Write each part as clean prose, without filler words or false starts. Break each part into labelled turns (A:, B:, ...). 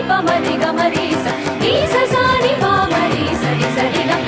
A: పమరి గమరి ఈ ససాని పామరి సరి సరిగా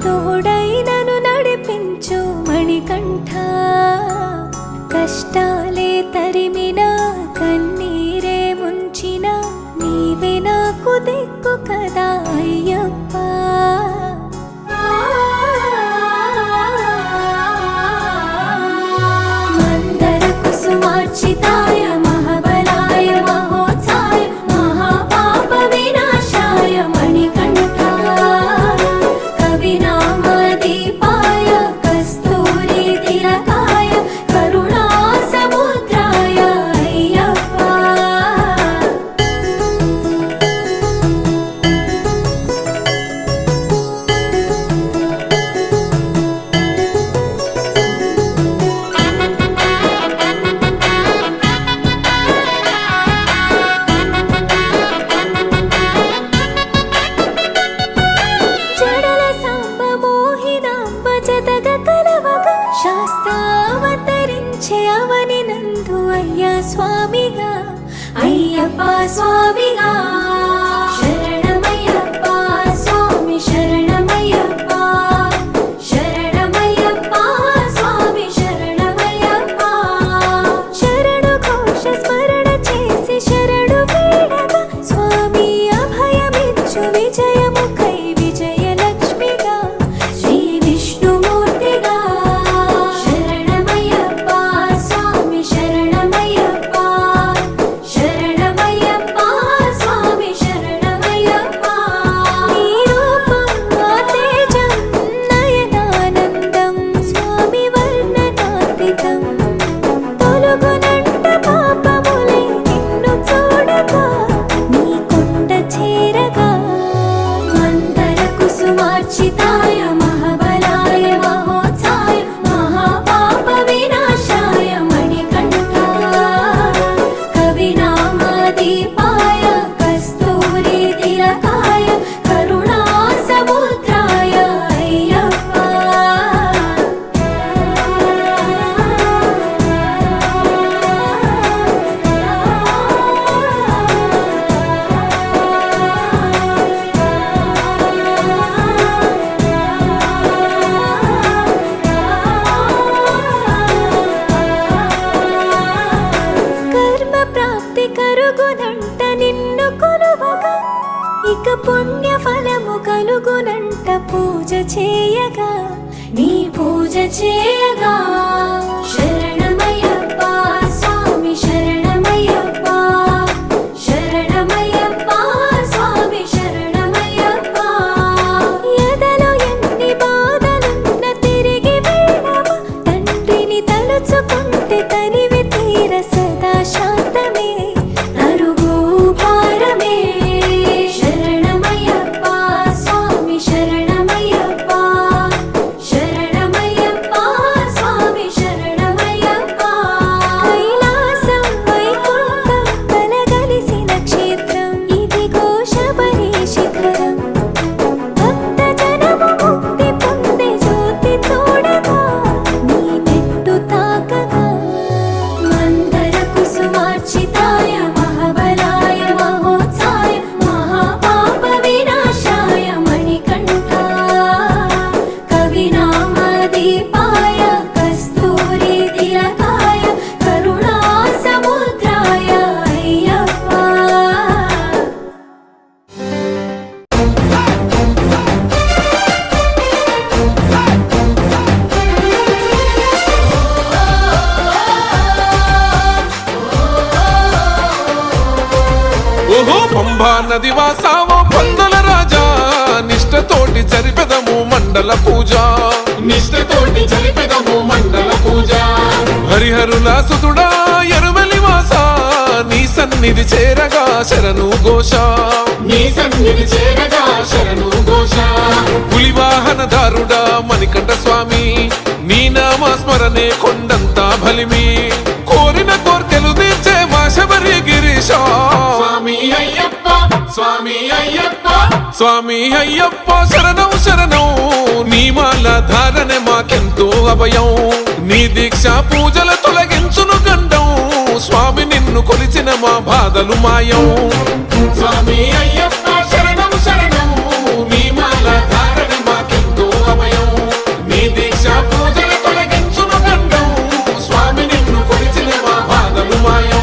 A: తోడైనను నడిపించు మణికంఠ కష్టాలే తరిమిన కన్నీరే ముంచిన నీవే నాకు దిక్కు కదా అయ్యప్ప మందర కుసుమార్చితాయ మహాబలాయ మహోత్సాయ మహాపాప వినాశాయ మణికంఠ కవినామదీపాయ కస్తూరి తిలకాయ కరుణా సముద్రాయ అయ్యప్ప శాస్త్రావతరించే అవని నందు అయ్యా స్వామిగా అయ్యప్ప స్వామిగా శరణమయ్యప్ప స్వామి శరణమయ్యప్ప శరణమయ్యప్ప స్వామి శరణమయ్యప్ప శరణు ఘోష స్మరణ చేసి శరణు వీడగా స్వామి అభయమిచ్చు విజయముఖై విజయలక్ష్మిగా శ్రీ విష్ణుమూర్తిగా మార్చితాయ మహాబలాయ మహోత్సాయ మహాపాప వినాశాయ మణికంఠ కవినామదీపాయ కస్తూరి తిలకాయ కరుణా సముద్రాయ అయ్యప్ప కరుగునంట నిన్ను కొలువగా ఇక పుణ్య ఫలము కలుగునంట పూజ చేయగా నీ పూజ చేయగా శరణమయ్యప్ప స్వామి శరణమయ్యప్ప శరణమయ్యప్ప స్వామి శరణమయ్యప్ప ఎదలో ఎన్ని బాధలున్న తిరిగి వెళ్ళవా తండ్రిని తలుచుకుంటే తనివి తీర సదా శాంతమే
B: పంభా నది వాసావో పందుల రాజా నిష్టతోటి నిష్టతోటి జరిపెదము మండల పూజ,
C: నిష్టతోటి జరిపెదము మండల పూజ.
B: హరిహరుల సుతుడా ఎరుమెలి వాస, నీ సన్నిధి చేరగా శరణు ఘోష,
C: నీ సన్నిధి చేరగా శరణు ఘోష.
B: పులివాహనదారుడా మణికంఠ స్వామి, నీ నామ స్మరణే కొండంత బలిమి, కోరిన కోర్కెలు తీర్చే మా శబరి గిరీశ.
C: స్వామి అయ్యప్ప, స్వామి అయ్యప్ప,
B: స్వామి అయ్యప్ప శరణం శరణం, నీ మాల ధారణే మాకెంతో అభయం, నీ దీక్ష పూజల తొలగించును గండం, స్వామి నిన్ను కొలిచిన మా బాధలు మాయం.
C: స్వామి అయ్యప్ప శరణం శరణం, నీ మాల ధారణ మాకెంతో అభయం, నీ దీక్ష పూజల తొలగించును గండం, స్వామి నిన్ను కొలిచిన మా బాధలు మాయం.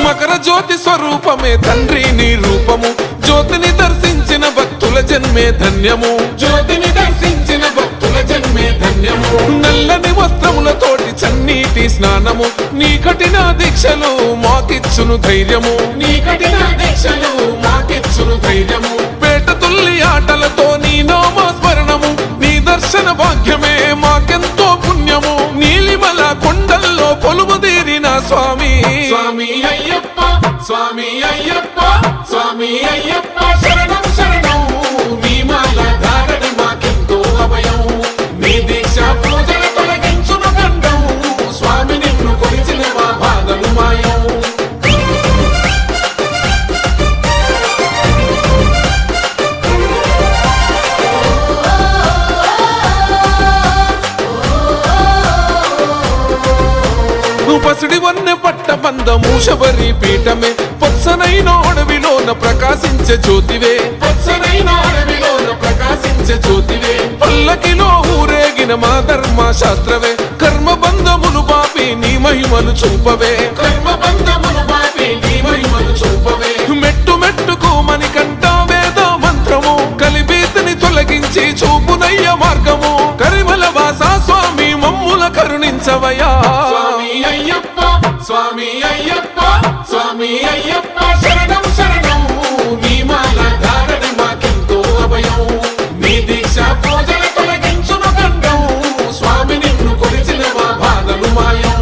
B: మకర జ్యోతి స్వరూపమే తండ్రి నీ రూపము, జ్యోతిని దర్శించిన భక్తుల జన్మే ధన్యము,
C: జ్యోతిని దర్శించిన భక్తుల జన్మే ధన్యము.
B: నల్లని వస్త్రములతోటి చన్నీటి స్నానము, నీ కఠిన దీక్షలు మాకిచ్చును ధైర్యము,
C: నీ కఠిన దీక్షలు మాకిచ్చును ధైర్యము.
B: పేట తుల్లి ఆటలతో నీ నామస్మరణము, నీ దర్శన భాగ్యమే మాకెంతో పుణ్యము, నీలిమల కొండల్లో కొలువుదీరిన స్వామి.
C: స్వామి అయ్యప్ప, స్వామి అయ్యప్ప, స్వామి అయ్యప్ప శరణం శరణం, నీ మాల ధారణ మాకెంతో అభయం, నీ దీక్ష పూజల తొలగించును గండం, స్వామి నిన్ను కొలిచిన మా బాధలు మాయం.
B: పసిడి వన్నె పట్ట బంధము శబరి పీఠమే, పచ్చనైన అడవిలోన ప్రకాశించే జ్యోతివే,
C: పచ్చనైన అడవిలోన ప్రకాశించే జ్యోతివే,
B: పల్లకిలో ఊరేగిన మా ధర్మ శాస్త్రవే, కర్మ బంధములు బాపి నీ మహిమలు చూపవే,
C: కర్మ బంధములు బాపి నీ మహిమలు చూపవే.
B: మెట్టు మెట్టుకు మణికంఠ వేద మంత్రము, కలిబీతిని తొలగించి చూపునయ్య మార్గము, కరిమల వాస స్వామి మమ్ముల కరుణించవయా.
C: స్వామి అయ్యప్ప, స్వామి అయ్యప్ప, స్వామి అయ్యప్ప శరణం శరణం, నీ మాల ధారణ మాకెంతో అభయం, నీ దీక్ష పూజల తొలగించును గండం, స్వామి నిన్ను కొలిచిన మా బాధలు మాయం.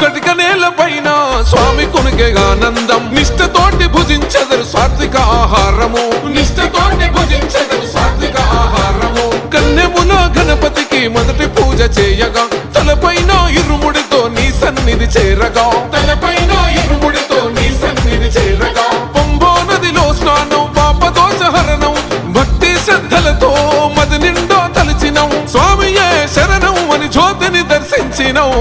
B: కటిక నేల పైన స్వామి కొనుకే ఆనందం, నిష్టతోటి భుజించదరు సాత్విక ఆహారము,
C: నిష్టతోటి భుజించదు సాత్విక ఆహారము,
B: కన్నెమున గణపతికి మొదటి పూజ చేయగా, తలపైన ఇరుముడితో నీ సన్నిధి చేరగా,
C: తలపైన ఇరుముడితో నీ సన్నిధి చేరగా,
B: పంబో నదిలో స్నానం పాపదోషహరణం, భక్తి శ్రద్ధలతో మది నిండా తలచినం, స్వామియే శరణం అని జ్యోతిని దర్శించినం.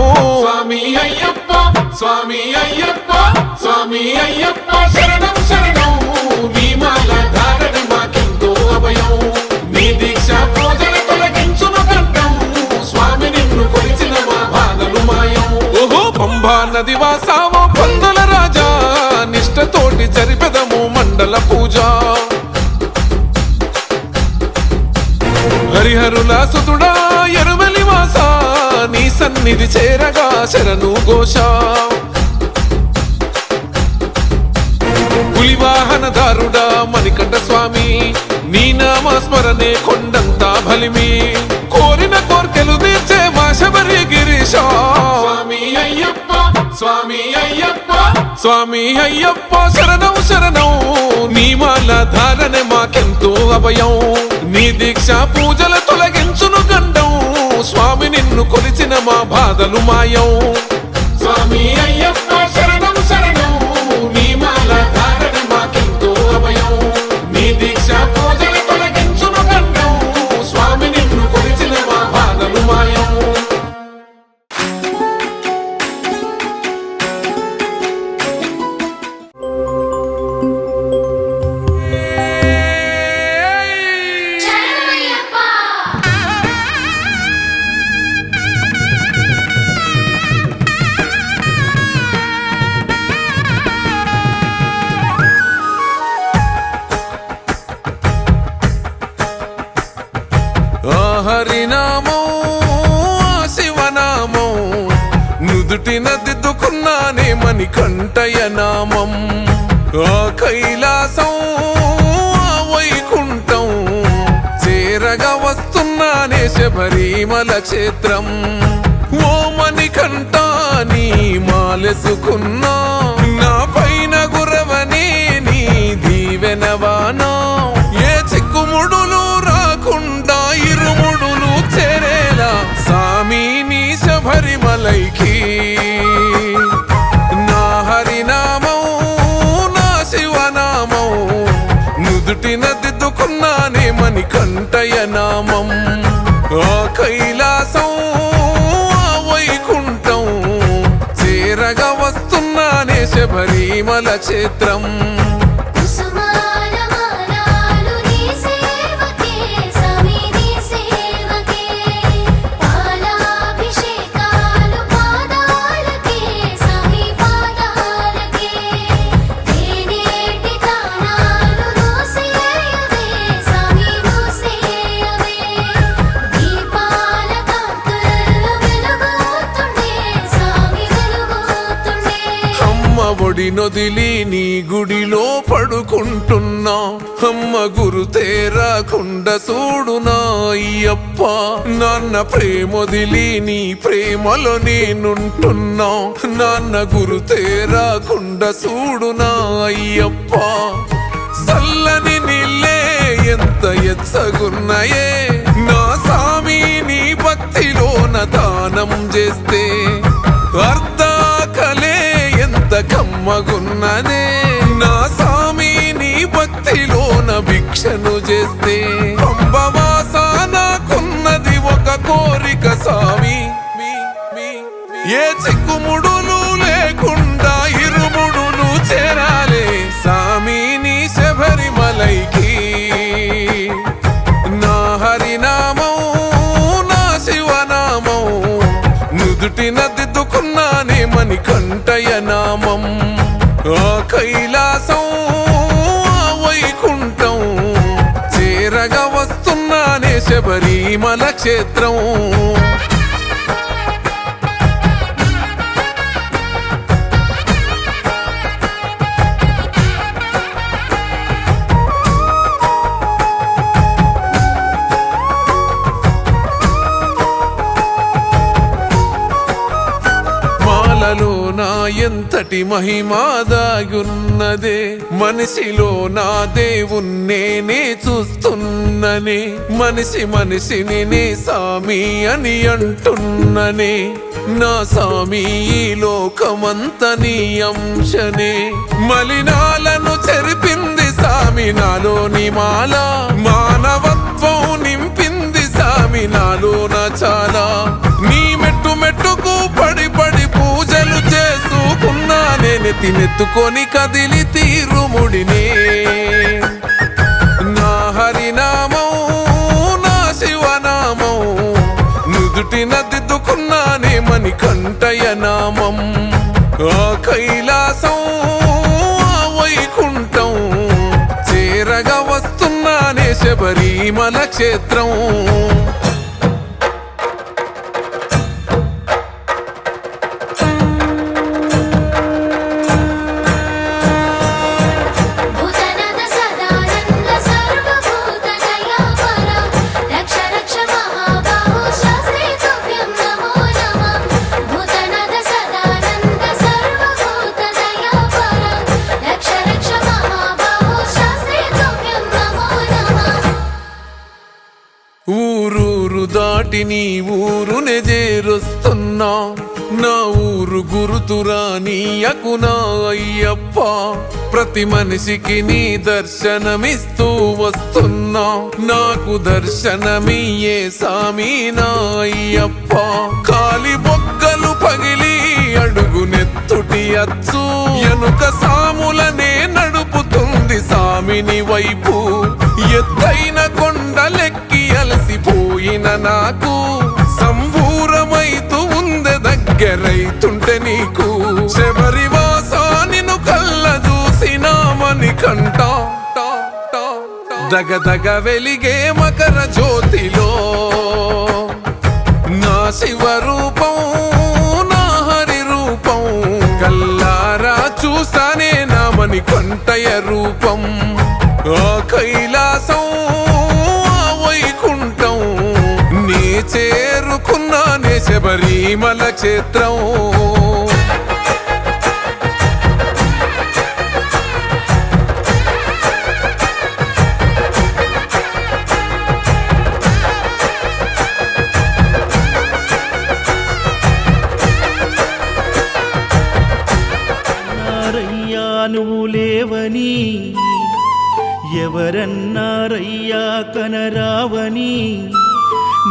C: స్వామి అయ్యప్ప, స్వామి అయ్యప్ప, స్వామి అయ్యప్ప శరణం శరణం, నీ మాల ధారణ మాకెంతో అభయం, నీ దీక్ష పూజల తొలగించును గండం, స్వామి నిన్ను కొలిచిన మా బాధలు మాయం.
B: ఓహో పంబా నది వాసావో పందుల రాజా, నిష్టతోటి జరిపెదము మండల పూజ, హరిహరుల సుతుడా ఎరుమెలి వాస, నీ సన్నిధి చేరగా శరణు ఘోష, పులివాహనదారుడా మణికంఠ స్వామి, నీ నామ స్మరణే కొండంత బలిమి, కోరిన కోర్కెలు తీర్చే మా శబరి గిరీశ.
C: స్వామి అయ్యప్ప, స్వామి అయ్యప్ప,
B: స్వామి అయ్యప్ప శరణం శరణం, నీ మాల ధారణే మాకెంతో అభయం, నీ దీక్ష పూజల తొలగించును గండం, స్వామి నిన్ను కొలిచిన మా బాధలు మాయం.
C: స్వామి అయ్యప్ప శరణం శరణం, నీ మాల ధారణ మాకెంతో అభయం, నీ దీక్ష పూజల తొలగించును గండం, స్వామి నిన్ను కొలిచిన మా బాధలు మాయం.
B: నామం శివనామం నుదుటిన దిద్దుకున్నానే మణికంఠయ నామం ఆ కైలాసం వైకుంఠం చేరగా వస్తున్నానే శబరిమల క్షేత్రం ఓ మణికంఠ నీ మాలెసుకున్నా నా పైన గురవనే నీ దీవెనవానా ఏ చిక్కుముడులు రాకుండా ఇరుముడులు చేరేలా సామి నీ శబరిమలైకి నా హరినామం నా శివనామం నుదుటిన దిద్దుకున్నానే మణికంఠయ నామం ఆ కైలాసం వైకుంఠం చేరగా వస్తున్నానే శబరిమల క్షేత్రం ఒడి నొదిలి నీ గుడిలో పడుకుంటున్నా అమ్మ గురు తేరాకుండా చూడునా అయ్యప్ప నాన్న ప్రేమొదిలి నీ ప్రేమలో నేనుంటున్నా నాన్న గురు తేరాకుండా చూడునా అయ్యప్ప చల్లని నీళ్ళే ఎంత ఎచ్చగున్నాయే నా సామి నీ భక్తిలోన దానం చేస్తే అర్ధాకలే ఎంత కమ్మగున్నదే నా సామి నీ భక్తిలోన భిక్షను చేస్తే పంబవాస నాకున్నది ఒక కోరిక సామి ఏ చిక్కుముడులు లేకుండా ఇరుముడులు చేరాలే సామి నీ శబరిమలైకి నా హరినామం నా శివనామం నుదుటిన దిద్దుకున్నానే మణికంఠయ నామం ఆ కైలాసం వైకుంఠం చేరగా వస్తున్నానే శబరిమల క్షేత్రం నా ఎంతటి మహిమాదాగున్నదే మనిషిలో నా దేవుణ్ణే చూస్తున్ననే మనిషి మనిషిని నే సామి అని అంటున్ననే నా సామి ఈ లోకమంత నీ అంశనే మలినాలను చెరిపింది సామి నాలోని మాల మానవత్వం నింపింది సామి నాలోన చాలా నీ మెట్టు మెట్టుకు పడి పడి పూజలు చేసుకున్నా నేను తినెత్తుకొని కదిలి తీరుముడినే నా హరినామం నా శివనామం నుదుటిన దిద్దుకున్నానే మణికంఠయ నామం ఆ కైలాసం వైకుంఠం చేరగా వస్తున్నానే శబరిమల క్షేత్రం ఊరూరు దాటి నీ ఊరునే చేరుస్తున్నా నా ఊరు గురుతురా నీయకు నా అయ్యప్ప ప్రతి మనిషికి నీ దర్శనమిస్తూ వస్తున్నా నాకు దర్శనమియ్యే సామి నా అయ్యప్ప కాలి బొగ్గలు పగిలి అడుగునెత్తుటి అచ్చు ఎనుక సాములనే నడుపుతుంది సామిని వైపు ఎత్తైన కొండలెక్కి అలసిపోయిన నాకు సంబూరమైతూ ఉందె దగ్గరైతుంటే నీకు శబరివాస నిన్ను కళ్ళ చూసినామని కంట దగదగ వెలిగే మకర జ్యోతిలో శివరూపం నా హరి రూపం కల్లారా చూసానే నామని కొంటయ రూపం ఆ కైలాసం ఆ వైకుంఠం నీ చేరుకున్నానే శబరిమల క్షేత్రం
D: నువ్వు లేవని ఎవరన్నారయ్యా కనరావని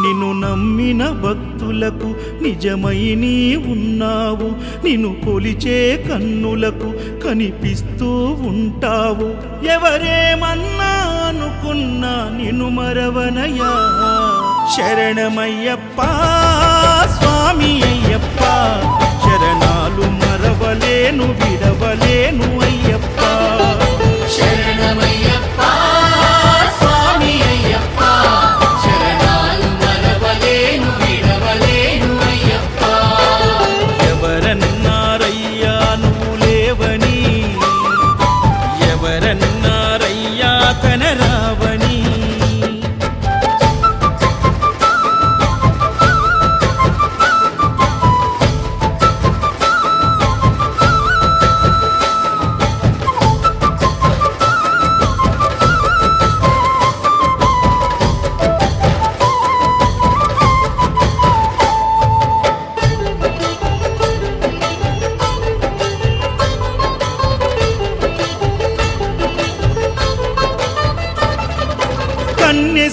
D: నిన్ను నమ్మిన భక్తులకు నిజమై నీ ఉన్నావు నిన్ను కొలిచే కన్నులకు కనిపిస్తూ ఉంటావు ఎవరేమన్నా అనుకున్నా నిన్ను మరవనయ్యా శరణమయ్యప్ప స్వామి అయ్యప్ప శరణాలు మరవలేను విడవలేను అయ్యప్ప
C: శరణమయ్యప్ప స్వామి అయ్యప్ప శరణాలు మరవలేను విడవలేను అయ్యప్ప
D: ఎవరన్నారయ్యా నువ్వు లేవని ఎవరన్నారయ్యా కనరావని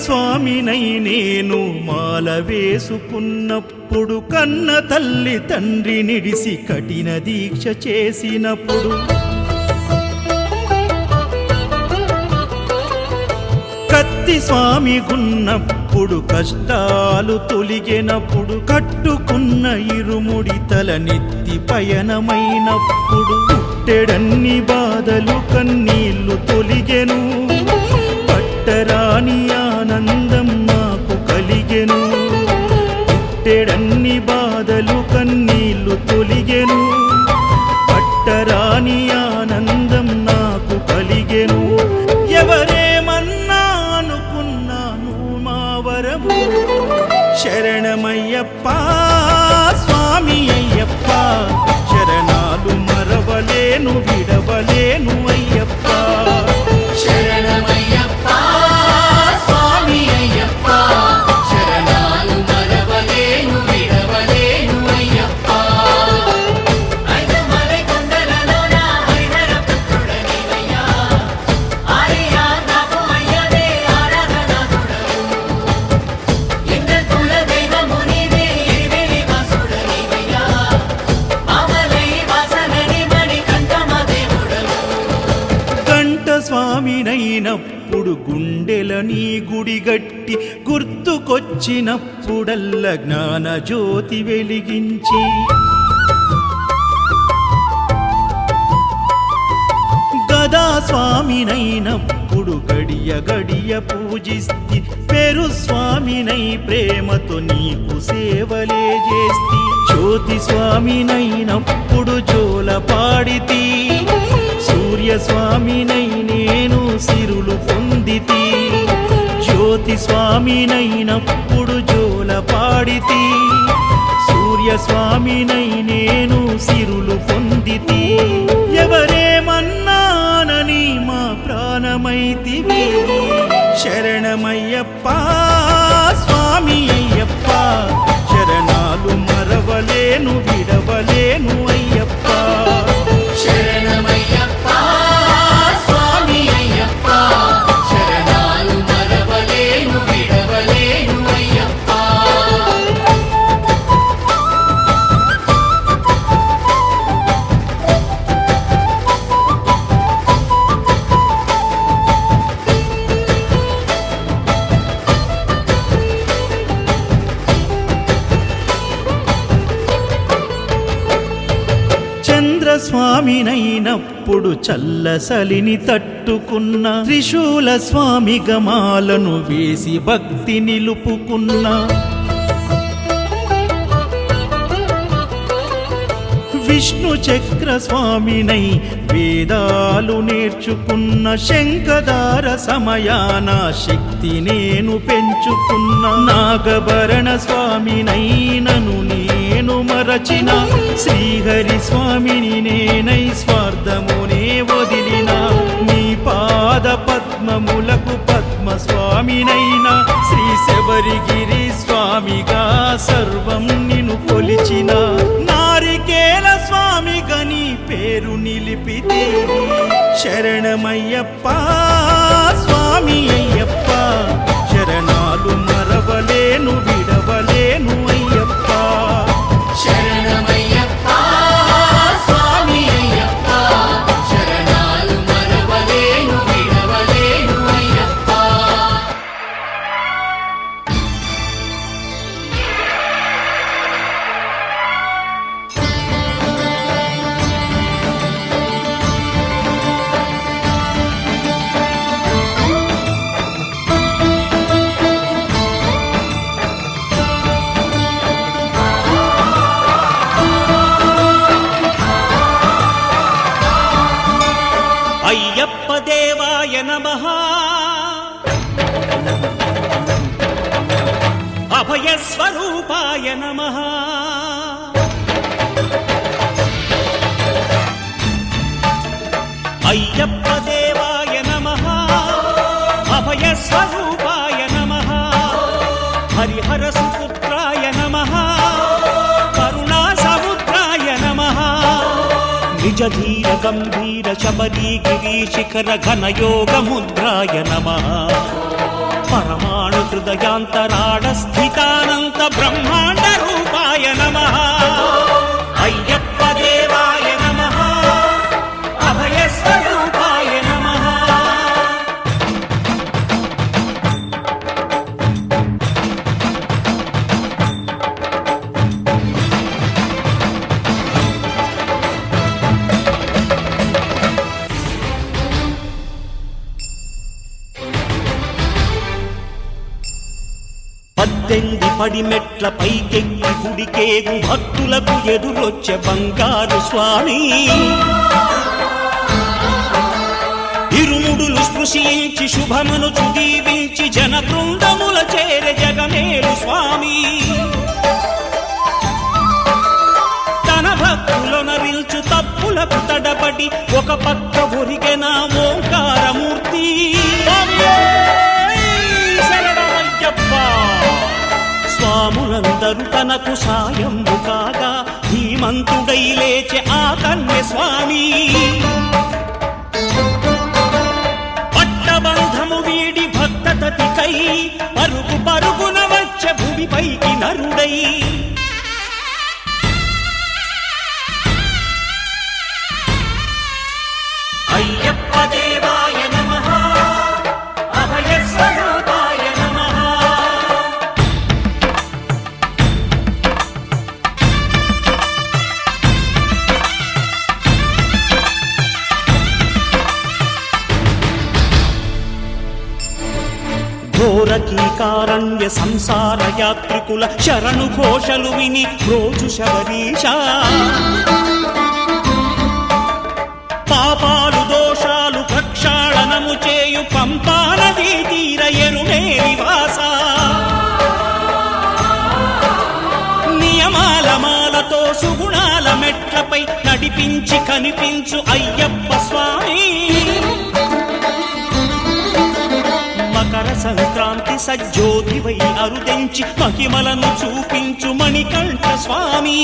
D: స్వామినై నేను మాల వేసుకున్నప్పుడు కన్న తల్లి తండ్రి నిడిసి కఠిన దీక్ష చేసినప్పుడు కత్తి స్వామి గున్నప్పుడు కష్టాలు తొలిగినప్పుడు కట్టుకున్న ఇరుముడి తల నెత్తి పయనమైనప్పుడు పుట్టెడన్ని బాధలు కన్నీళ్లు తొలిగెను పట్టరాని ఆనందం నాకు కలిగెను పుట్టెడన్ని బాధలు కన్నీళ్లు తొలిగెను పట్టరాని ఆనందం నాకు కలిగెను ఎవరేమన్నా అనుకున్నాను మా వరము శరణమయ్యప్ప స్వామి అయ్యప్ప శరణాలు మరవలేను విడవలేను అయ్యప్ప
C: శరణమయ్యప్ప స్వామి అయ్యప్ప శరణాలు మరవలేను విడవలేను అయ్యప్ప ఐదుమలై కొండలలోన హరిహర పుత్రుడనివయ్యా ఆర్యా నాకు అయ్యదే ఆరాధనాథుడవు ఎంద కుల దైవము నీవే ఎరివేలి వాసుడనివయ్యా మామలై వాసనని మణి కంఠమ దేవుడవు
D: కంఠ స్వామినైనప్పుడు గుండెల నీ గుడి గట్టి గుర్తుకొచ్చినప్పుడల్ల జ్ఞాన జ్యోతి వెలిగించి గదా స్వామినైనప్పుడు గడియ గడియ పూజిస్తి పేరు స్వామినై ప్రేమతో నీకు సేవలే చేస్తి జ్యోతి స్వామినైనప్పుడు జోల పాడితి సూర్య స్వామినై నేను సిరులు పొందితి జ్యోతి స్వామినైనప్పుడు జోల పాడితి సూర్య స్వామినై నేను సిరులు పొందితి ఎవరేమన్నానని మా ప్రాణమైతివి శరణమయ్యప్ప స్వామి అయ్యప్ప శరణాలు మరవలేను విడవలేను అయ్యప్ప
C: శరణమయ్యప్ప స్వామి అయ్యప్ప శరణాలు మరవలేను విడవలేను అయ్యప్ప
D: చంద్రస్వామినైనప్పుడు చల్లసలిని తట్టుకున్న త్రిశూల స్వామి గమాలను వేసి భక్తి నిలుపుకున్న విష్ణు చక్ర స్వామినై వేదాలు నేర్చుకున్న శంఖదార సమయాన శక్తి నేను పెంచుకున్న నాగభరణ స్వామినైనను నేను మరచిన శ్రీహరి స్వామిని నేనై స్వార్థమునే వదిలిన నీ పాద పద్మములకు పద్మ స్వామినైనా శ్రీ శబరిగిరి స్వామిగా సర్వం నిన్ను కొలిచిన నారికేల స్వామిగా నీ పేరు నిలిపితే శరణమయ్యప్ప స్వామి అయ్యప్ప శరణాలు మరవలేను విడవలేను అయ్యప్ప
C: శరణమయ్యప్ప స్వామి అయ్యప్ప శరణాలు మరవలేను విడవలేను అయ్యప్ప.
E: అయ్యప్ప దేవాయ నమః అభయస్వరూపాయ నమః అయ్యప్ప దేవాయ నమః అభయస్వరూపాయ నమః హరిహర సుపుత్రాయ నమః కరుణా సముద్రాయ నమః నిజ ధీర గంభీర శబరీ గిరి శిఖర ఘన యోగ ముద్రాయ నమః పరమాణు హృదయాంతరాళ స్థితానంత బ్రహ్మాండ రూపాయ నమః అయ్యప్ప దేవాయ నమః అభయస్వరూపాయ నమః. పద్దెంది పడిమెట్ల పైకెక్కి గుడికేగు భక్తులకు ఎదురొచ్చే బంగారు స్వామి ఇరుముడులు స్పృశించి శుభమును చుదీవించి జన బృందముల చేరే జగమేలు స్వామి తన భక్తులొనరిల్చు తప్పులకు తడబడి ఒక పక్క ఒరిగెన ఓంకారమూర్తి స్వాములందరూ తనకు సాయము కాగా ధీమంతుడై లేచె ఆ కన్య స్వామి పట్టబంధము వీడి భక్తతతికై పరుగు పరుగున వచ్చే భూమిపైకి నరుడై అయ్యప్ప దేవాయ నమః అభయస్వరూపాయ నమః. ఘోరకీకారణ్య సంసార యాత్రికుల శరణు ఘోషలు విని రోజు శబరీశ పాపాలు దోషాలు ప్రక్షాళనము చేయు పంపానదీ తీర ఎరుమే నివాస నియమాల మాలతో సుగుణాల మెట్లపై నడిపించి కనిపించు అయ్యప్ప స్వామి మకర సంక్రాంతి సజ్జోతివై అరుదెంచి మహిమలను చూపించు మణికంఠ స్వామి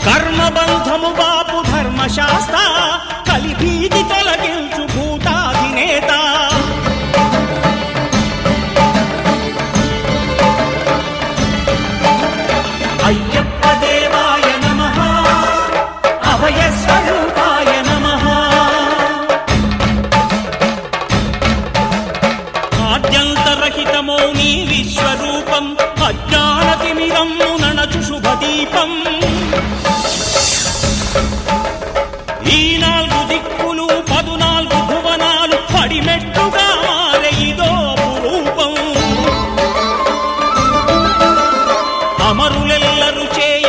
E: కర్మబంధము బాపు ధర్మశాస్త్ర కలిభీతి తొలగించు భూతాధినేత అయ్యప్ప దేవాయ నమః అభయస్వరూపాయ నమః ఆద్యంతరహితమో నీ విశ్వరూపం అజ్ఞానతిమిరము నణచు శుభదీపం ఈ 4 దిక్కులు 14 భువనాలు పడిమెట్టుగా మారే ఇదో రూపం అమరులెల్లరు చేయ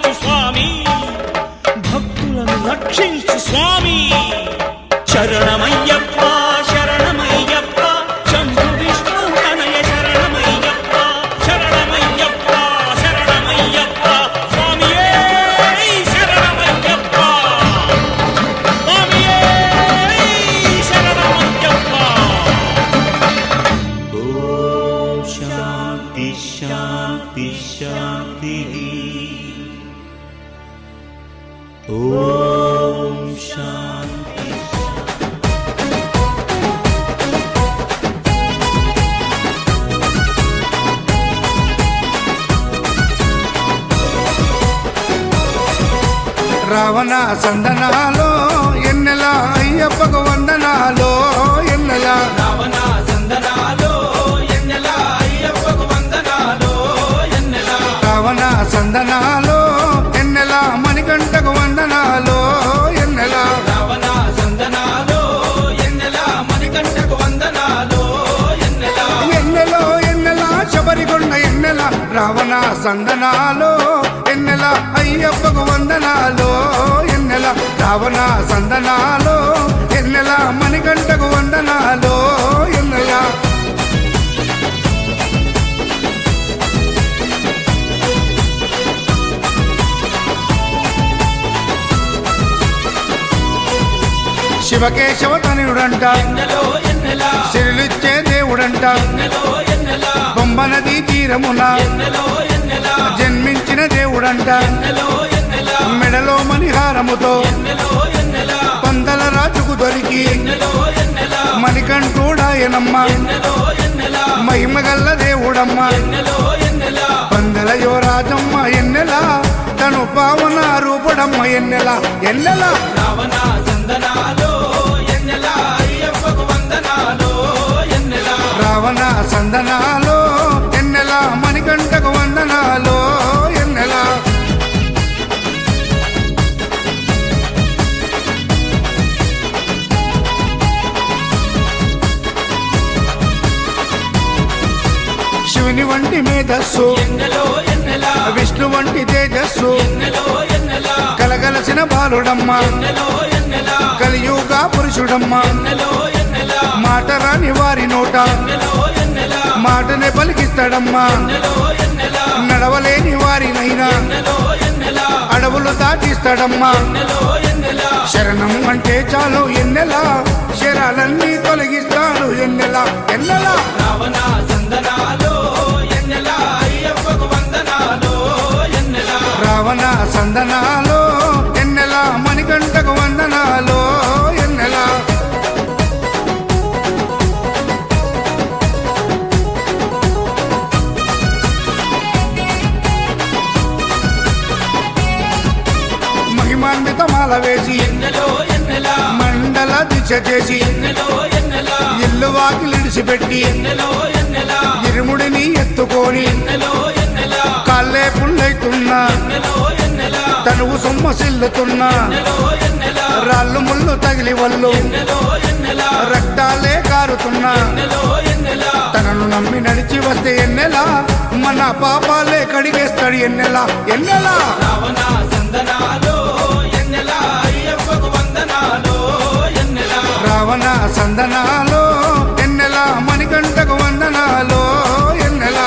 E: రక్షించు స్వామి, భక్తులను రక్షించు స్వామి. శరణమయ్యప్ప శరణమయ్యప్ప శంభు విష్ణు తనయ శరణమయ్యప్ప, శరణమయ్యప్ప శరణమయ్యప్ప స్వామియే శరణమయ్యప్ప, స్వామియే శరణమయ్యప్ప. ఓం శాంతి శాంతి శాంతి. ఓం శాంతి.
F: రావణ సందనాలో ఎన్నెల అయ్యప్పకు వందనాలో ఎన్నెల
C: రావణ సందనాలో ఎన్నెల అయ్యప్పకు వందనాలో ఎన్నెల
F: రావణ సందనాలో ఎన్నెల మణికంఠకు వందనాలో ఎన్నెల
C: రావణ సందనాలో ఎన్నెల మణికంఠకు వందనాలో ఎన్నెల
F: ఎన్నెలో ఎన్నెల శబరికొండ ఎన్నెల రావణ సందనాలో ఎన్నెల అయ్యప్పకు వందనాలో ఎన్నెల రావణ సందనాలో ఎన్నెల మణికంఠకు వందనాలో ఎన్నెల శివకేశవ తనయుడంట
C: ఎన్నెలో ఎన్నెల
F: సిరులిచ్చే దేవుడంట
C: ఎన్నెలో ఎన్నెల
F: బొమ్మ నదీ తీరమున
C: ఎన్నెలో ఎన్నెల
F: జన్మించిన దేవుడంట
C: ఎన్నెలో ఎన్నెల
F: మెడలో మణిహారముతో
C: ఎన్నెలో ఎన్నెల
F: పందల రాజుకు దొరికి
C: ఎన్నెలో ఎన్నెల
F: మణికంఠుడాయనమ్మ
C: ఎన్నెలో ఎన్నెల
F: మహిమగల్ల దేవుడమ్మ
C: ఎన్నెలో ఎన్నెల
F: పందల యువరాజమ్మ ఎన్నెల తను పావన రూపుడమ్మ ఎన్నెల ఎన్నెల
C: రావణ సందనాలో ఎన్నెల అయ్యప్పకు వందనాలో ఎన్నెల
F: రావణ సందనాలో ఎన్నెల మణికంఠకు వందనాలో ఎన్నెల శివుని వంటి మేధస్సు
C: ఎన్నెలో ఎన్నెల
F: విష్ణు వంటి తేజస్సు
C: ఎన్నెలో ఎన్నెల
F: కలగలసిన బాలుడమ్మ
C: ఎన్నెలో ఎన్నెల
F: కలియుగ పురుషుడమ్మ
C: ఎన్నెలో ఎన్నెల
F: మాట రాని వారి నోట
C: ఎన్నెలో ఎన్నెల
F: మాటనే పలికిస్తాడమ్మా
C: ఎన్నెలో ఎన్నెల
F: నడవలేని వారినైనా
C: ఎన్నెలో ఎన్నెల
F: అడవులు దాటిస్తాడమ్మా
C: ఎన్నెలో ఎన్నెల
F: శరణం అంటే చాలు ఎన్నెల శరాలన్నీ తొలగిస్తాడు ఎన్నెల ఎన్నెల
C: రావణ సందనాలో ఎన్నెల అయ్యప్పకు వందనాలో ఎన్నెల
F: రావణ సందనాలో ఎన్నెల మణికంఠకు వందనాలో ఎన్నెల మహిమాన్వితమాల వేసి
C: ఎన్నెలో ఎన్నెల
F: మండల దీక్ష చేసి
C: ఎన్నెలో ఎన్నెల
F: ఇల్లు వాకిలిడిసిపెట్టి
C: ఎన్నెలో ఎన్నెల
F: ఇరుముడిని ఎత్తుకొని
C: ఎన్నెలో ఎన్నెల
F: కాళ్ళే పుల్లైతున్నా
C: ఎన్నెలో ఎన్నెల
F: తనువు సొమ్మసిల్లుతున్నా
C: ఎన్నెలో ఎన్నెల
F: రాళ్ళు ముళ్ళు తగిలి వల్లు
C: ఎన్నెలో ఎన్నెల
F: రక్తాలే కారుతున్నా
C: ఎన్నెలో ఎన్నెల
F: తనను నమ్మి నడిచి వస్తే ఎన్నెలా మన పాపాలే కడిగేస్తాడు ఎన్నెలా ఎన్నెలా
C: రావణ సందనాలో ఎన్నెల అయ్యప్పకు వందనాలో ఎన్నెల
F: రావణ సందనాలో ఎన్నెలా మణికంఠకు వందనాలో ఎన్నెలా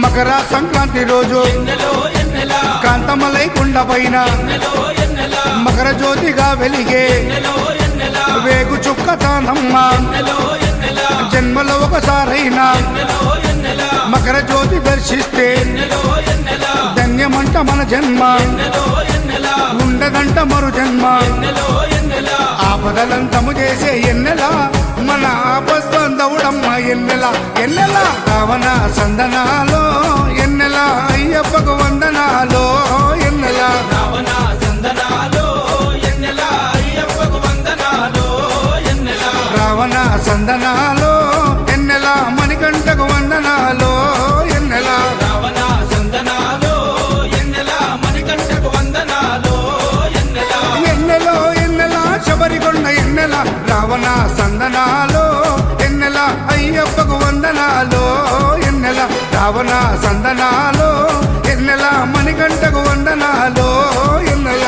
F: మకర సంక్రాంతి రోజు
C: ఎన్నెలో ఎన్నెల
F: కాంతమలై కొండ పైన
C: ఎన్నెలో ఎన్నెల
F: మకర జ్యోతిగా వెలిగే
C: ఎన్నెలో ఎన్నెల
F: వేగు చుక్కతానమ్మ
C: ఎన్నెలో ఎన్నెల
F: జన్మలో ఒకసారైనా
C: ఎన్నెలో ఎన్నెల
F: మకర జ్యోతి దర్శిస్తే
C: ఎన్నెలో ఎన్నెల
F: ధన్యమంట మన జన్మ
C: ఎన్నెలో ఎన్నెల
F: ఉండదంట మరు జన్మ
C: ఎన్నెలో ఎన్నెల
F: ఆపదలంతము చేసే ఎన్నెల మన ఆపద్బంధవుడమ్మ ఎన్నెల ఎన్నెల రావణ సందనాలో ఎన్నెల అయ్యప్పకు వందనాలో ఎన్నెల
C: రావణ సందనాలో ఎన్నెల అయ్యప్పకు వందనాలో ఎన్నెల
F: రావణ సందనాలో ఎన్నెల మణికంఠకు వందనాలో ఎన్నెల
C: రావణ సందనాలో ఎన్నెల మణికంఠకు వందనాలో ఎన్నెల
F: ఎన్నెలో ఎన్నెల శబరికొండ ఎన్నెల రావణ సందనాలో ఎన్నెల అయ్యప్పకు వందనాలో ఎన్నెల రావణ సందనాలో ఎన్నెల మణికంఠకు వందనాలో ఎన్నెల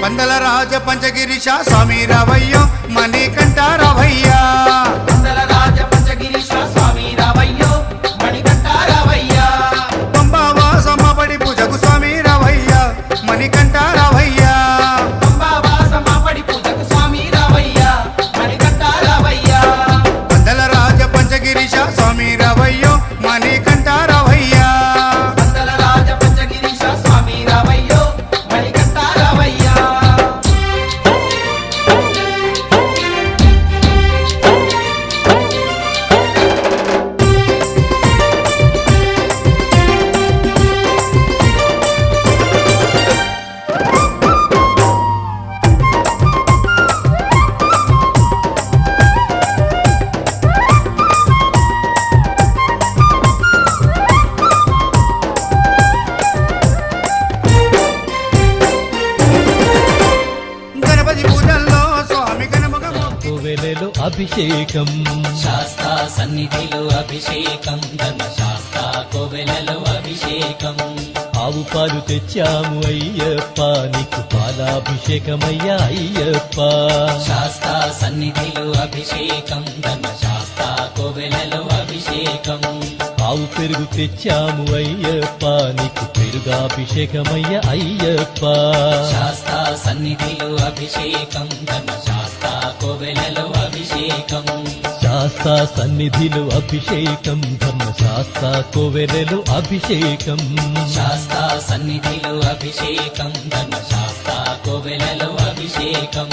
F: పందల రాజ పంచగిరీశ స్వామి రావయ్యో మణికంఠ రావయ్యా
G: పందల రాజ పంచగిరీశ స్వామి రావయ్యో మణికంఠ రావయ్యా
F: పంబావాసమబడి పూజకు స్వామి రావయ్యా మణికంఠ రావయ్యా
G: పంబావాసమబడి పూజకు స్వామి రావయ్యా మణికంఠ రావయ్యా
F: పందల రాజ పంచగిరీశ స్వామి రావయ్యో మణికంఠ రావయ్యా
G: పందల రాజ పంచగిరీశ స్వామి రావయ్యో మణికంఠ రావయ్యా
F: గణపతి పూజల్లో స్వామి గణముగ
H: కోవెలలో అభిషేకం
E: శాస్తా సన్నిధిలో అభిషేకం ధర్మశాస్త్ర కోవెలలో అభిషేకం
H: ఆవు పాలు తెచ్చాము అయ్యప్ప నీకు పాలాభిషేకమయ్యా అయ్యప్ప
E: శాస్త్ర సన్నిధిలో అభిషేకం ధర్మశాస్త్ర కోవెలలో అభిషేకం
H: ఆవు పెరుగు తెచ్చాము అయ్యప్ప నీకు పెరుగాభిషేకమయ్యా అయ్యప్ప
E: శాస్త్ర సన్నిధిలో అభిషేకం ధర్మశాస్త్ర కోవెలలో అభిషేకం
H: శాస్త్ర సన్నిధిలో అభిషేకం ధర్మశాస్త్ర కోవెలలో అభిషేకం
E: శాస్త్ర సన్నిధిలో అభిషేకం ధర్మశాస్త్ర కోవెలలో అభిషేకం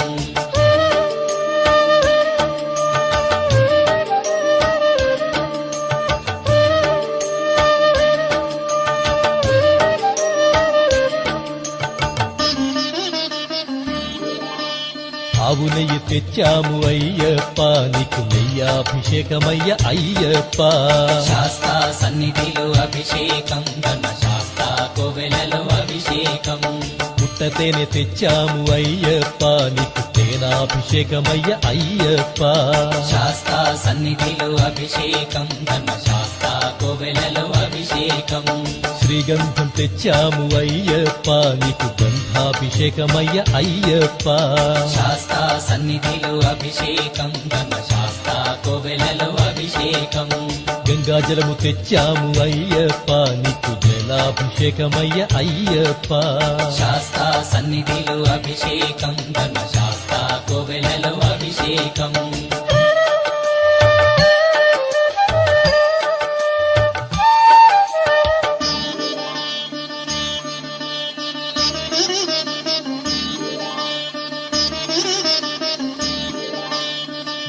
H: ఆవు నెయ్యి తెచ్చాము అయ్యప్ప నీకు నెయ్యాభిషేకమయ్య అయ్యప్ప
E: శాస్త్ర సన్నిధిలో అభిషేకం ధర్మశాస్త్ర కోవెలలో అభిషేకం
H: పుట్టతేనె తెచ్చాము అయ్యప్ప నీకు తేనాభిషేకమయ్య అయ్యప్ప
E: శాస్త్ర సన్నిధిలో అభిషేకం ధర్మశాస్త్ర కోవెలలో అభిషేకం
H: శ్రీగంధం తెచ్చాము అయ్యప్ప నీకు గంధాభిషేకమయ్య అయ్యప్ప
E: శాస్త్ర సన్నిధిలో అభిషేకం ధర్మశాస్త్ర కోవెలలో అభిషేకం
H: గంగాజలము తెచ్చాము అయ్యప్ప నీకు జలాభిషేకమయ్య అయ్యప్ప
E: శాస్త్ర సన్నిధిలో అభిషేకం ధర్మశాస్త్ర కోవెలలో అభిషేకం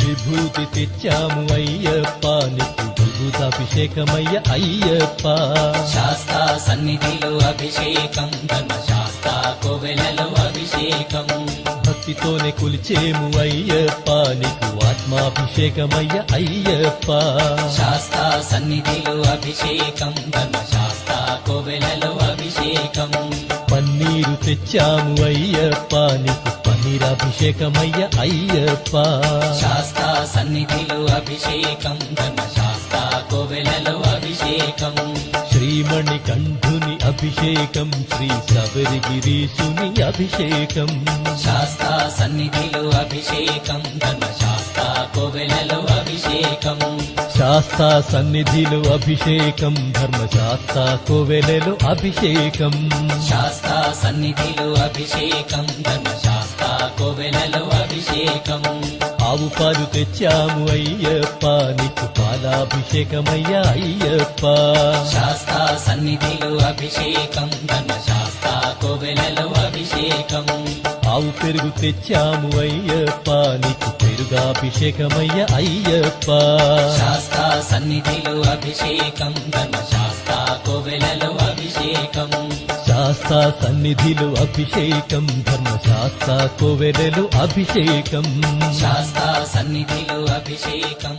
H: విభూతి తెచ్చాము అయ్యప్ప నీకు విభూతాభిషేకమయ్య అయ్యప్ప
E: శాస్త్ర సన్నిధిలో అభిషేకం ధర్మశాస్త్ర కోవెలలో అభిషేకం
H: భక్తితోనే కొలిచేము అయ్యప్ప నీకు ఆత్మాభిషేకమయ్య అయ్యప్ప
E: శాస్త్ర సన్నిధిలో అభిషేకం ధర్మశాస్త్ర కోవెలలో అభిషేకం
H: పన్నీరు తెచ్చాము అయ్యప్ప నీకు పన్నీరాభిషేకమయ్య అయ్యప్ప
E: శాస్త్ర సన్నిధిలో అభిషేకం ధర్మశాస్త్ర కోవెలలో అభిషేకం
H: శ్రీమణి కంఠుని అభిషేకం శ్రీ శబరిగిరీశుని అభిషేకం
E: శాస్త్ర సన్నిధిలో అభిషేకం ధర్మశాస్త్ర కోవెలలో అభిషేకం
H: శాస్త్ర సన్నిధిలో అభిషేకం ధర్మశాస్త్ర కోవెలలో అభిషేకం
E: శాస్త్ర సన్నిధిలో అభిషేకం ధర్మశాస్త్ర కోవెలలో అభిషేకం
H: ఆవు పాలు తెచ్చాము అయ్యప్ప నీకు పాలాభిషేకమయ్య అయ్యప్ప
E: శాస్త్ర సన్నిధిలో అభిషేకం ధర్మశాస్త్ర కోవెలలో అభిషేకం
H: ఆవు పెరుగు తెచ్చాము అయ్యప్ప నీకు పెరుగాభిషేకమయ్య అయ్యప్ప
I: శాస్తా సన్నిధిలో అభిషేకం ధర్మశాస్త్ర కోవెలలో అభిషేకం
H: శాస్తా సన్నిధిలో అభిషేకం ధర్మశాస్త్ర కోవెలలో అభిషేకం
I: శాస్తా సన్నిధిలో అభిషేకం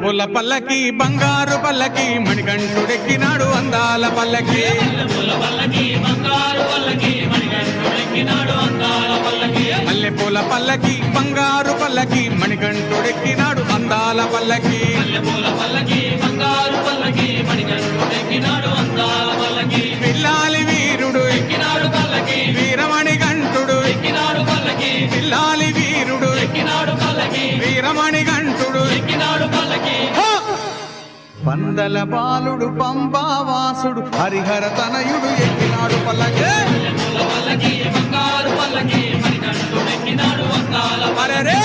C: పుల్ల పల్లకి బంగారు పల్లకి మణికంఠుడెక్కినాడు అందాల పల్లకి మల్లె పూల పల్లకి బంగారు పల్లకి మణికంఠుడెక్కినాడు అందాల పల్లకి పిల్లాలి వీరుడు ఎక్కినాడు పల్లకి వీరమణి కంఠుడు ఎక్కినాడు పల్లకి పిల్లాలి వీరుడు ఎక్కినాడు పల్లకి వీరమణి కంఠుడు ఎక్కినాడు పల్లకి పందల బాలుడు పంబావాసుడు హరిహర తనయుడు ఎక్కినాడు పల్లకి అరెరే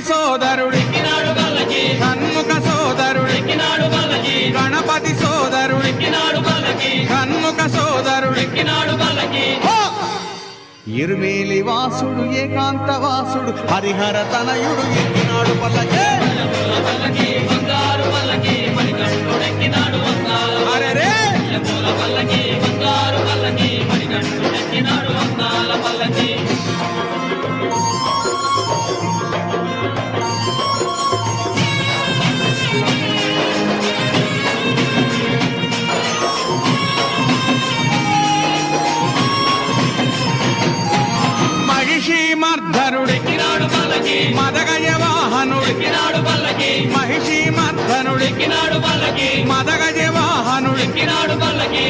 C: సోదరుడు షణ్ముఖ సోదరుడు గణపతి సోదరుడు షణ్ముఖ సోదరుడు ఇరుమేలి వాసుడు ఏకాంత వాసుడు హరిహర తనయుడు ఎక్కినాడు పల్లకి అరెరే మర్ధనుడెక్కినాడు పల్లకి మదగజ వాహనుడెక్కినాడు పల్లకి మహిషి మర్ధనుడెక్కినాడు పల్లకి మదగజ వాహనుడెక్కినాడు పల్లకి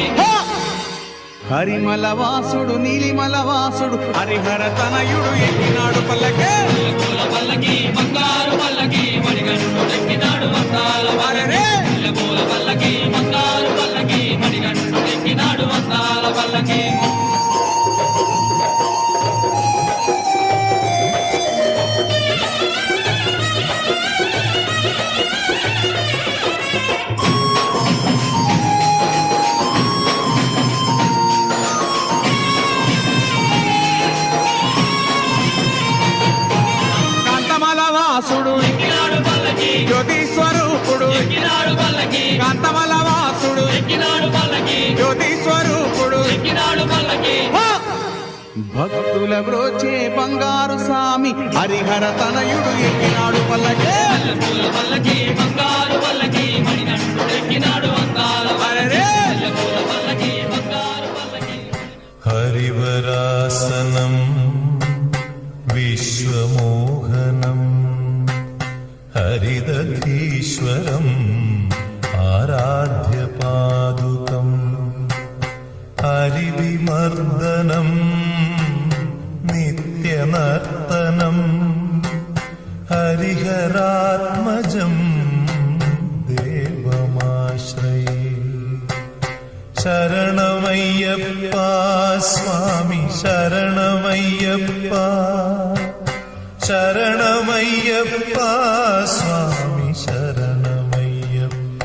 C: హరిమల వాసుడు నీలిమల వాసుడు హరిహర తనయుడు ఎక్కినాడు పల్లకి పల్లకి బంగారు పల్లకి మణికంఠుడెక్కినాడు వందాల పల్లకి పల్లకి బంగారు పల్లకి మణికంఠుడెక్కినాడు వందాల పల్లకి జ్యోతి స్వరూపుడు కాంతమల వాసుడు జ్యోతి స్వరూపుడు భక్తుల బ్రోచే బంగారు స్వామి హరిహర తనయుడు ఎక్కినాడు పల్లకి
J: హరివరాసనం విశ్వమోహనం హరిదధీశ్వరం ఆరాధ్య పాదుకం హరివిమర్దనం నిత్యనర్తనం హరిహరాత్మజం దేవమాశ్రయే శరణమయ్యప్ప స్వామి శరణమయ్యప్ప శరణమయ్యప్ప స్వామి శరణమయ్యప్ప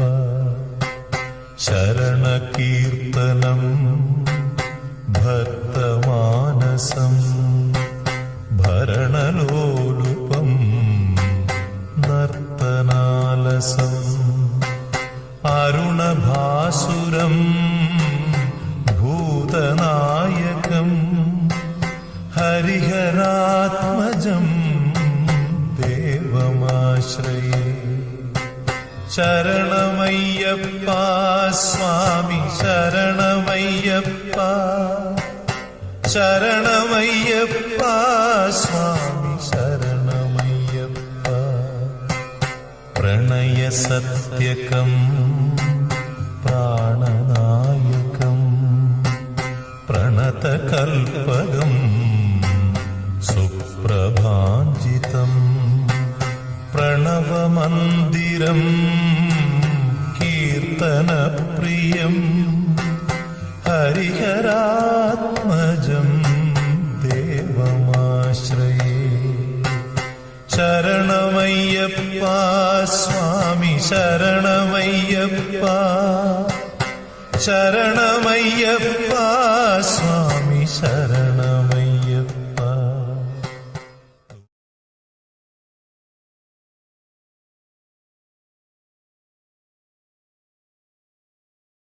J: శరణకీర్తనం భక్తమానసం భరణలోలుపం నర్తనాలసం అరుణభాసురం భూతనాయకం హరిహరాత్మజం దేవమాశ్రయే శరణమయ్యప్ప స్వామి శరణమయ్యప్ప శరణమయ్యప్ప స్వామి శరణమయ్యప్ప प्रणय सत्यकम् प्राणनायकम् प्रणतकल्पगम् सुप्रभाञ्जितम् प्रणवमन्दिरम् कीर्तनप्रियम् हरिहरात्मजम् देवमाश्रये शरणमय्यप्पा स्वामी शरणमय्यप्पा शरणमय्यप्पा स्वामी शरणमय्यप्पा